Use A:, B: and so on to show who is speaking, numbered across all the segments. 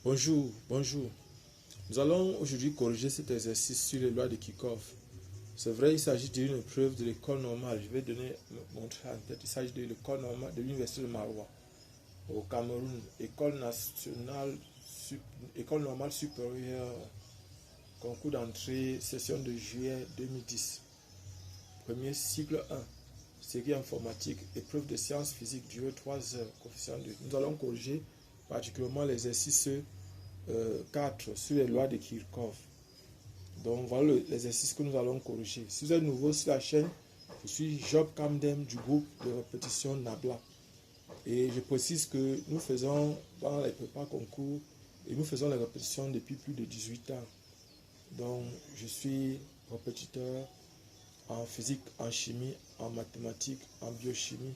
A: Bonjour, bonjour. Nous allons aujourd'hui corriger cet exercice sur les lois de Kirchhoff. C'est vrai, il s'agit d'une preuve de l'école normale. Je vais montrer en tête. Il s'agit de l'école normale de l'université de Maroua au Cameroun, école normale supérieure, concours d'entrée, session de juillet 2010. Premier cycle 1, série informatique, épreuve de sciences physiques, durée 3 heures, coefficient 2. Nous allons corriger particulièrement l'exercice 4 sur les lois de Kirchhoff. Donc voilà l'exercice que nous allons corriger. Si vous êtes nouveau sur la chaîne, je suis Job Kamdem du groupe de répétition Nabla. Et je précise que nous faisons dans les prépas concours et nous faisons les répétitions depuis plus de 18 ans. Donc je suis répétiteur en physique, en chimie, en mathématiques, en biochimie.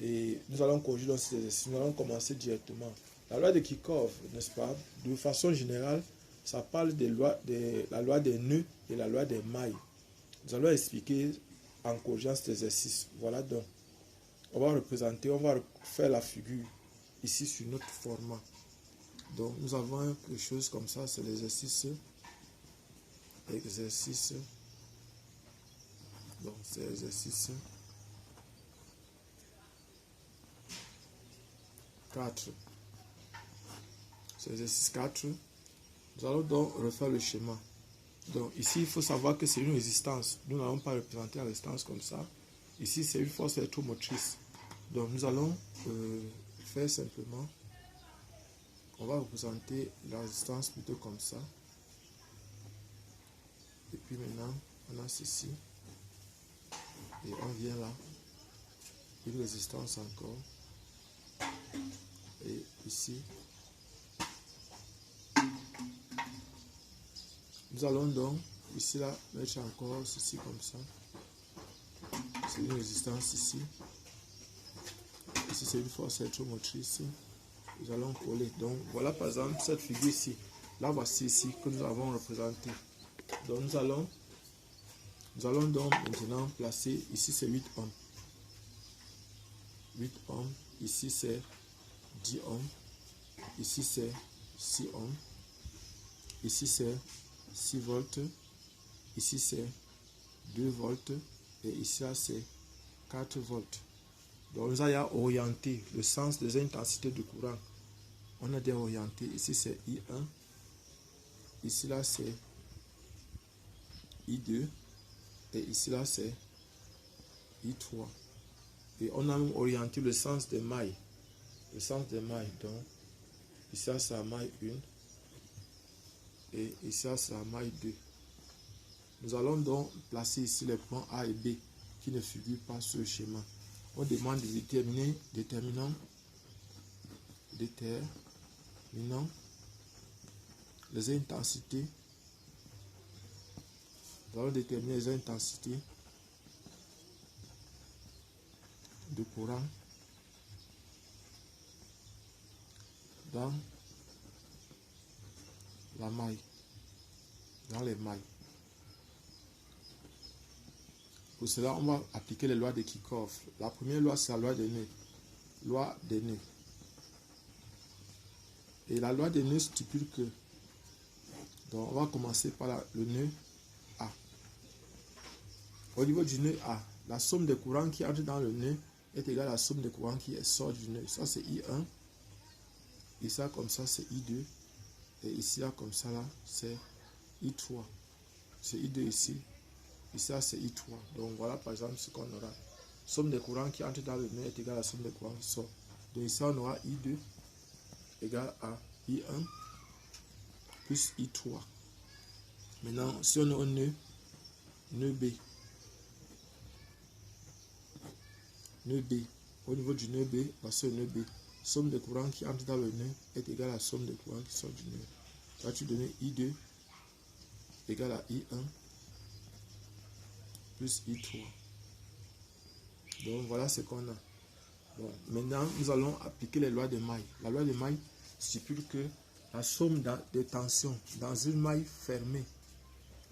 A: Et nous allons corriger dans cet exercice. Nous allons commencer directement. La loi de Kirchhoff, n'est-ce pas? De façon générale, ça parle la loi des nœuds et la loi des mailles. Nous allons expliquer en corrigeant cet exercice. Voilà donc. On va faire la figure ici sur notre format. Donc nous avons quelque chose comme ça, c'est l'exercice. Donc c'est l'exercice 4. C'est l'exercice 4. Nous allons donc refaire le schéma. Donc ici, il faut savoir que c'est une résistance. Nous n'allons pas représenter la résistance comme ça. Ici, c'est une force électromotrice. Donc nous allons faire simplement, on va représenter la résistance plutôt comme ça. Et puis maintenant, on a ceci. Et on vient là. Une résistance encore. Et ici. Nous allons donc, ici là, mettre encore ceci comme ça. C'est une résistance ici. Ici, c'est une force électromotrice. Nous allons coller. Donc, voilà par exemple cette figure ici. Là, voici ici que nous avons représenté. Donc, nous allons donc maintenant placer, ici c'est 8 ohms. 8 ohms. Ici c'est 10 ohms. Ici c'est 6 ohms. Ici c'est 6 volts. Ici c'est 2 volts. Et ici c'est 4 volts. Donc nous allons orienter le sens des intensités de courant. On a déjà orienté. Ici c'est I1. Ici là c'est I2. Et ici là c'est I3. Et on a même orienté le sens des mailles. Le sens des mailles. Donc ici là c'est la maille 1. Et ici là c'est la maille 2. Nous allons donc placer ici les points A et B qui ne figurent pas sur le schéma. On demande de déterminer les intensités. Nous allons déterminer les intensités de courant dans la maille, dans les mailles. Pour cela, on va appliquer les lois de Kirchhoff. La première loi, c'est la loi des nœuds. Loi des nœuds. Et la loi des nœuds stipule que, donc on va commencer par le nœud A. Au niveau du nœud A, la somme des courants qui entre dans le nœud est égale à la somme des courants qui sort du nœud. Ça, c'est I1. Et ça, comme ça, c'est I2. Et ici, là, comme ça, là, c'est I3. C'est I2 ici. Ici, là, c'est I3. Donc, voilà, par exemple, ce qu'on aura. Somme des courants qui entrent dans le nœud est égale à la somme des courants qui sortent. Donc, ici, on aura I2 égale à I1 plus I3. Maintenant, si on a un nœud B. Nœud B. Au niveau du nœud B, voici le nœud B. Somme des courants qui entrent dans le nœud est égale à la somme des courants qui sortent du nœud. Ça va tu donner I2 égale à I1 plus I3. Donc voilà ce qu'on a. Bon, maintenant, nous allons appliquer les lois de maille. La loi de maille stipule que la somme des tensions dans une maille fermée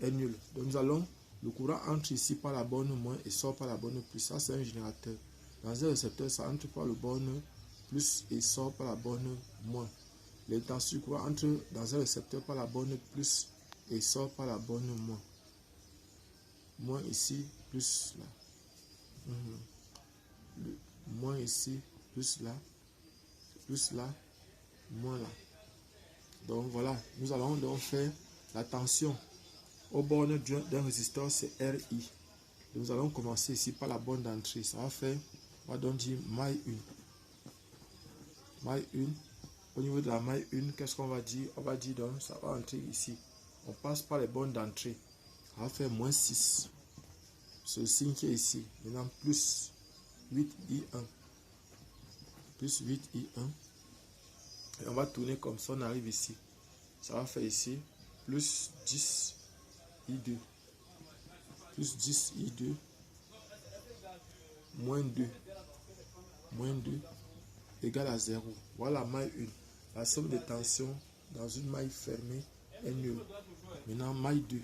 A: est nulle. Donc nous allons, le courant entre ici par la borne moins et sort par la borne plus. Ça, c'est un générateur. Dans un récepteur, ça entre par la borne plus et sort par la borne moins. L'intensité courant entre dans un récepteur par la borne plus et sort par la borne moins. Moins ici, plus là. Moins ici, plus là, moins là. Donc voilà, nous allons donc faire la tension aux bornes d'un résisteur, c'est RI. Nous allons commencer ici par la borne d'entrée. Ça va faire, on va donc dire maille 1. Maille 1. Au niveau de la maille 1, qu'est-ce qu'on va dire? On va dire donc, ça va entrer ici. On passe par les bornes d'entrée. Ça va faire moins 6. Ce signe qui est ici. Maintenant, plus 8I1. Plus 8I1. Et on va tourner comme ça, on arrive ici. Ça va faire ici, plus 10I2. Plus 10I2. Moins 2. Moins 2 égale à 0. Voilà maille 1. La somme de tension dans une maille fermée est nulle. Maintenant, maille 2.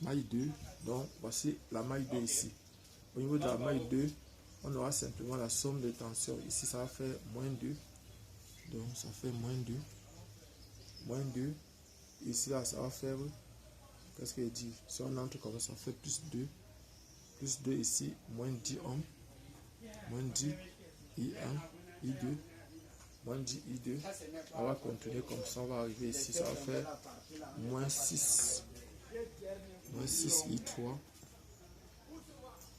A: Maille 2. Donc, voici la maille 2 ici. Au niveau de la maille 2, on aura simplement la somme de tension. Ici, ça va faire moins 2. Donc, ça fait moins 2. Moins 2. Ici, là, ça va faire... Qu'est-ce qu'il dit? Si on entre comme ça, ça fait plus 2. Plus 2 ici, moins 10 ohms. Moins 10 I1, I2. Moins 10 I2. On va continuer comme ça, on va arriver ici. Ça va faire moins 6. Moins 6 I3.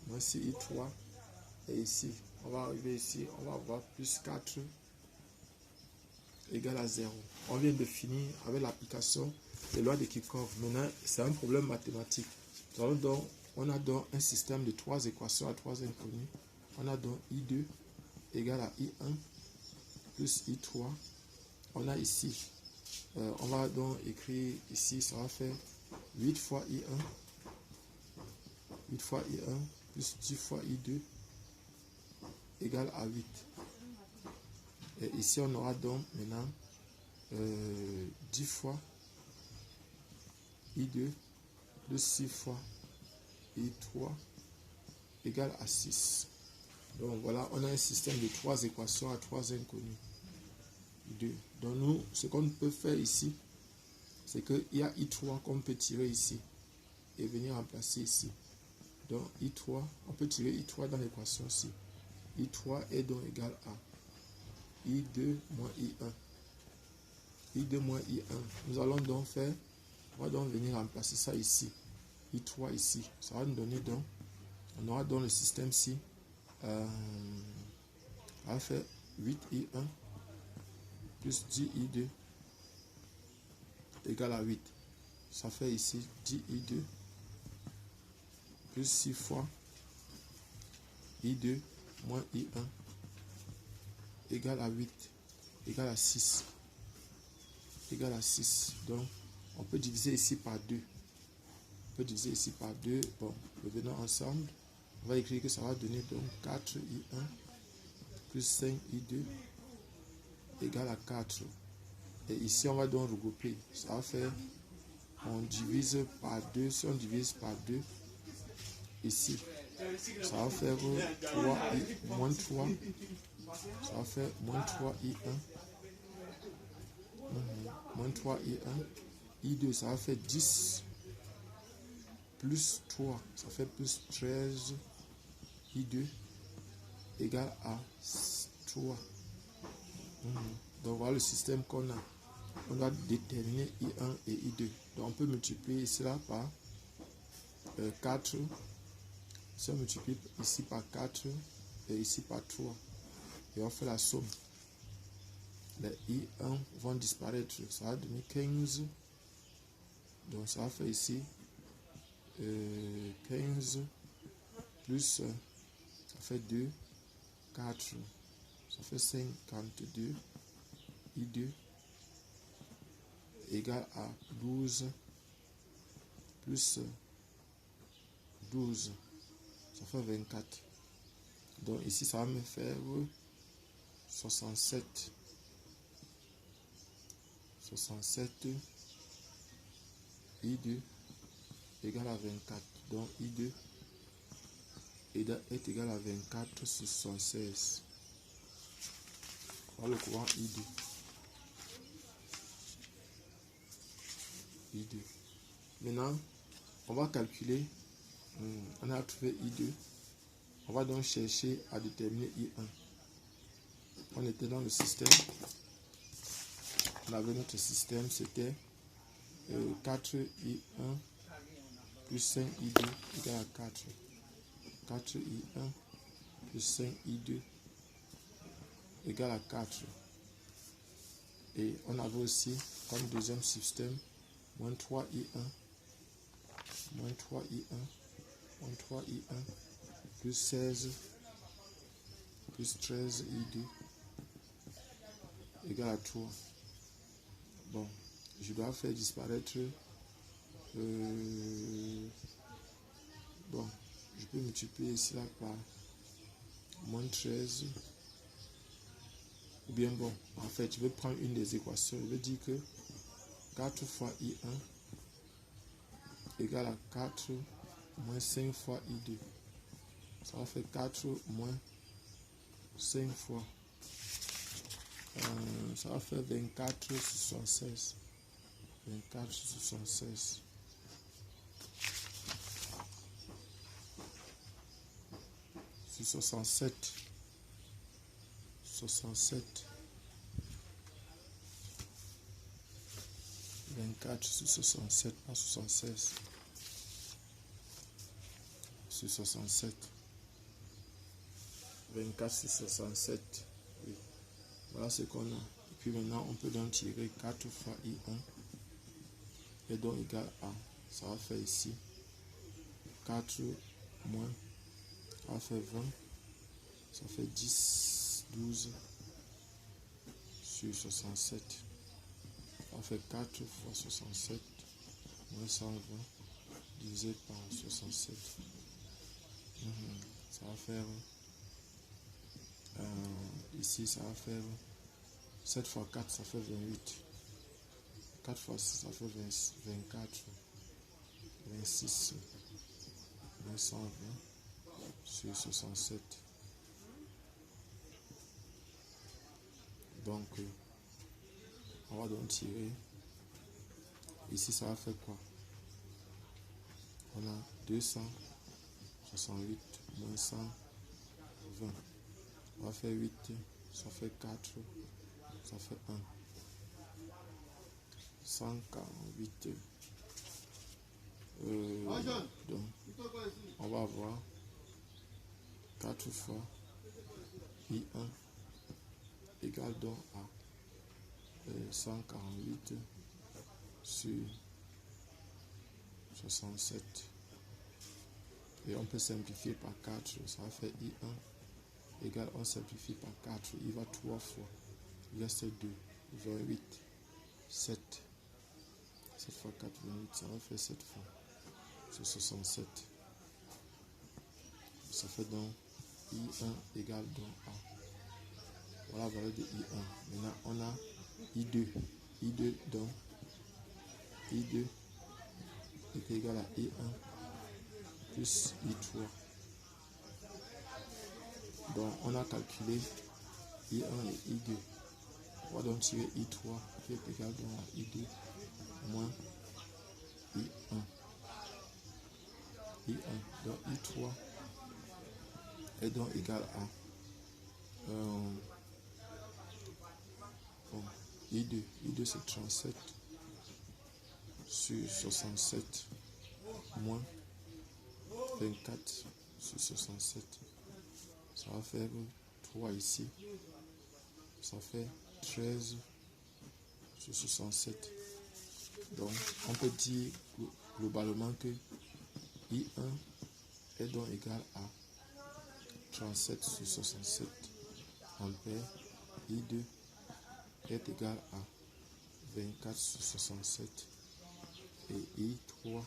A: Moins 6 I3. Et ici, on va arriver ici, on va avoir plus 4 égale à 0. On vient de finir avec l'application des lois de Kirchhoff. Maintenant, c'est un problème mathématique. On a donc un système de 3 équations à 3 inconnues. On a donc I2 égale à I1 plus I3. On a ici, on va donc écrire ici, ça va faire 8 fois I1. 8 fois I1 plus 10 fois I2 égale à 8. Et ici, on aura donc maintenant 10 fois I2 plus 6 fois I3 égale à 6. Donc voilà, on a un système de 3 équations à 3 inconnues. 2. Donc nous, ce qu'on peut faire ici, c'est qu'il y a I3 qu'on peut tirer ici et venir remplacer ici. Donc I3, on peut tirer I3 dans l'équation ici. I3 est donc égal à I2 moins I1. I2 moins I1. Nous allons donc faire, on va donc venir remplacer ça ici. I3 ici. Ça va nous donner donc, on aura donc le système ici. On va faire 8I1 plus 10I2 égale à 8. Ça fait ici 10I2 plus 6 fois I2 moins I1 égale à 8, égale à 6. Égale à 6. Donc, on peut diviser ici par 2. On peut diviser ici par 2. Bon, revenons ensemble. On va écrire que ça va donner donc 4I1 plus 5I2 égale à 4. Et ici, on va donc regrouper. Ça va faire, on divise par 2. Si on divise par 2, ici, ça va faire 3I, moins 3. Ça va faire moins 3I1. Moins 3I1. I2, ça va faire 10. Plus 3, ça fait plus 13. I2 égale à 3. Donc voilà le système qu'on a. On doit déterminer I1 et I2. Donc on peut multiplier cela par 4. Si on multiplie ici par 4 et ici par 3. Et on fait la somme. Les I1 vont disparaître. Ça va donner 15. Donc ça va faire ici 15 plus ça fait 2, 4. Ça fait 52. I2 égale à 12 plus 12. Ça fait 24. Donc ici, ça va me faire 67. 67 I2 égale à 24. Donc I2 est égal à 24 sur 76. Voilà le courant I2. I2. Maintenant, on va calculer. On a trouvé I2. On va donc chercher à déterminer I1. On était dans le système. On avait notre système, c'était 4I1 plus 5I2 égale à 4. 4I1 plus 5I2 égale à 4. Et on avait aussi comme deuxième système moins 3I1 moins 3I1 moins 3I1 plus 16 plus 13I2 égale à 3. Bon, je dois faire disparaître bon, je peux multiplier ici là par moins 13 ou bien bon, en fait je vais prendre une des équations. Je vais dire que 4 fois I1 égale à 4 moins 5 fois I2. Ça va faire 4 moins 5 fois. Ça va faire 24 sur 76. 24 sur 76. Sur 67. 67. 24 sur 67, pas 76. Sur 67. 24 sur 67. Oui. Voilà ce qu'on a. Et puis maintenant, on peut donc tirer 4 fois I1 est donc égal à, ça va faire ici 4 moins, ça va faire 20, ça fait 10, 12 sur 67. Ça va faire 4 fois 67 moins 120 divisé par 67. Ça va faire ici ça va faire 7 fois 4 ça fait 28. 4 fois 6 ça fait 24. 26 moins 120 sur 67. Donc on va donc tirer. Ici ça va faire quoi? On a 268 moins 120. On va faire 8, ça fait 4, ça fait 1. 148. Donc, on va avoir 4 fois I1 égale donc à 148 sur 67. Et on peut simplifier par 4, ça va faire I1 égale, on simplifie par 4, il va 3 fois, il reste 2, 28, 7. 7 fois 4, 28, ça va faire 7 fois sur 67. Ça fait donc I1 égale donc à. Voilà la valeur de I1. Maintenant, on a I2. I2 donc I2 est égal à I1 plus I3. Donc, on a calculé I1 et I2. On va donc tirer I3 qui est égal donc à I2 moins I1. I1. Donc, I3 est donc égal à I2. I2 c'est 37 sur 67 moins 24 sur 67. Ça va faire 3 ici. Ça fait 13 sur 67. Donc, on peut dire globalement que I1 est donc égal à 37 sur 67 ampères. I2 est égal à 24 sur 67. Et I3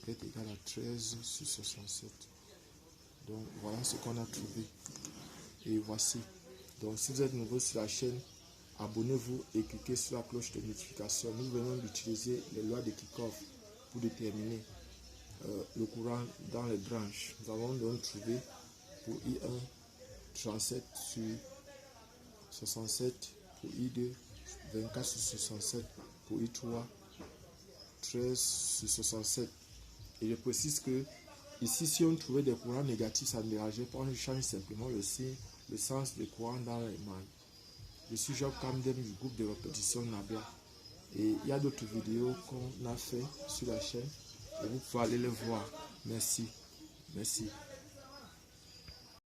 A: est égal à 13 sur 67. Donc, voilà ce qu'on a trouvé. Et voici. Donc, si vous êtes nouveau sur la chaîne, abonnez-vous et cliquez sur la cloche de notification. Nous venons d'utiliser les lois de Kirchhoff pour déterminer le courant dans les branches. Nous avons donc trouvé pour I1 37 sur 67 pour I2, 24 sur 67 pour I3, 13 sur 67. Et je précise que ici, si on trouvait des courants négatifs, ça ne dérangeait pas, on change simplement le signe, le sens des courants dans les mailles. Je suis Job Kamdem du groupe de répétition Nabla. Et il y a d'autres vidéos qu'on a fait sur la chaîne et vous pouvez aller les voir. Merci. Merci.